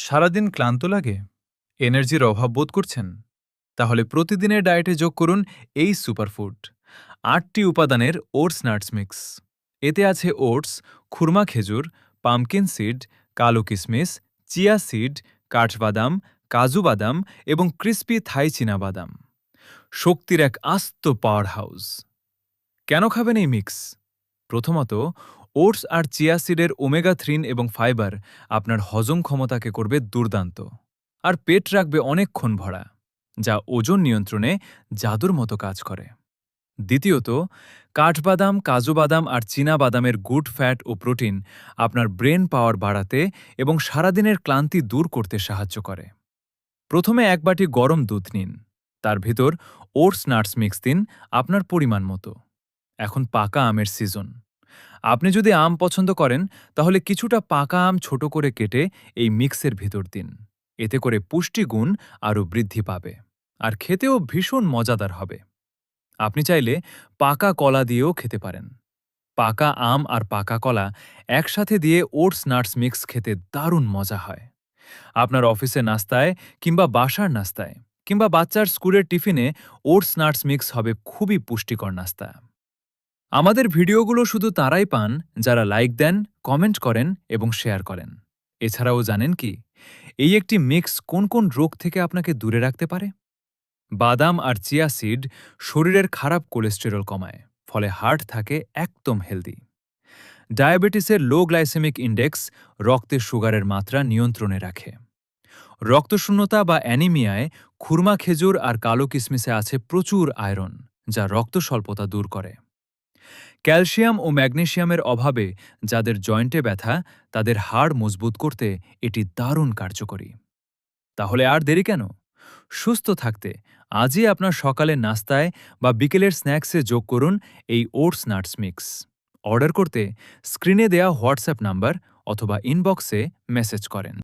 সারাদিন ক্লান্ত লাগে? এনার্জির অভাব বোধ করছেন? তাহলে প্রতিদিনের ডায়েটে যোগ করুন এই সুপারফুড। ৮টি উপাদানের ওটস নাটস মিক্স। এতে আছে ওটস, খুরমা খেজুর, পামকিন সিড, কালো কিশমিশ, চিয়া সিড, কাঠবাদাম, কাজু বাদাম এবং ক্রিস্পি থাই চীনা বাদাম। শক্তির এক আস্ত পাওয়ার হাউস। কেন খাবেন এই মিক্স? প্রথমত, ওটস আর চিয়া সিডের ওমেগা-3 এবং ফাইবার আপনার হজম ক্ষমতাকে করবে দুর্দান্ত, আর পেট রাখবে অনেকক্ষণ ভরা, যা ওজন নিয়ন্ত্রণে জাদুর মতো কাজ করে। দ্বিতীয়ত, কাঠবাদাম, কাজু বাদাম আর চীনা বাদামের গুড ফ্যাট ও প্রোটিন আপনার ব্রেন পাওয়ার বাড়াতে এবং সারাদিনের ক্লান্তি দূর করতে সাহায্য করে। প্রথমে ১ বাটি গরম দুধ নিন, তার ভিতর ওটস নাটস মিক্স দিন আপনার পরিমাণ মতো। এখন পাকা আমের সিজন। আপনি যদি আম পছন্দ করেন, তাহলে কিছুটা পাকা আম ছোট করে কেটে এই মিক্সের ভিতর দিন। এতে করে পুষ্টিগুণ আরও বৃদ্ধি পাবে, আর খেতেও ভীষণ মজাদার হবে। আপনি চাইলে পাকা কলা দিয়েও খেতে পারেন। পাকা আম আর পাকা কলা একসাথে দিয়ে ওটস নাটস মিক্স খেতে দারুণ মজা হয়। আপনার অফিসে নাস্তায়, কিংবা বাসার নাস্তায়, কিংবা বাচ্চার স্কুলের টিফিনে ওটস নাটস মিক্স হবে খুবই পুষ্টিকর নাস্তা। আমাদের ভিডিওগুলো শুধু তারাই পান যারা লাইক দেন, কমেন্ট করেন এবং শেয়ার করেন। এছাড়াও জানেন কি, এই একটি মিক্স কোন কোন রোগ থেকে আপনাকে দূরে রাখতে পারে? বাদাম আর চিয়া সিড শরীরের খারাপ কোলেস্টেরল কমায়, ফলে হার্ট থাকে একদম হেলদি। ডায়াবেটিসের লো গ্লাইসেমিক ইন্ডেক্স রক্তে সুগারের মাত্রা নিয়ন্ত্রণে রাখে। রক্তশূন্যতা বা অ্যানিমিয়ায় খুরমা খেজুর আর কালো কিশমিশে আছে প্রচুর আয়রন, যা রক্ত স্বল্পতা দূর করে। ক্যালসিয়াম ও ম্যাগনেসিয়ামের অভাবে যাদের জয়েন্টে ব্যথা, তাদের হাড় মজবুত করতে এটি দারুণ কার্যকরী। তাহলে আর দেরি কেন? সুস্থ থাকতে আজই আপনার সকালের নাস্তায় বা বিকেলের স্ন্যাক্সে যোগ করুন এই ওটস নাটস মিক্স। অর্ডার করতে স্ক্রিনে দেয়া হোয়াটসঅ্যাপ নাম্বার অথবা ইনবক্সে মেসেজ করেন।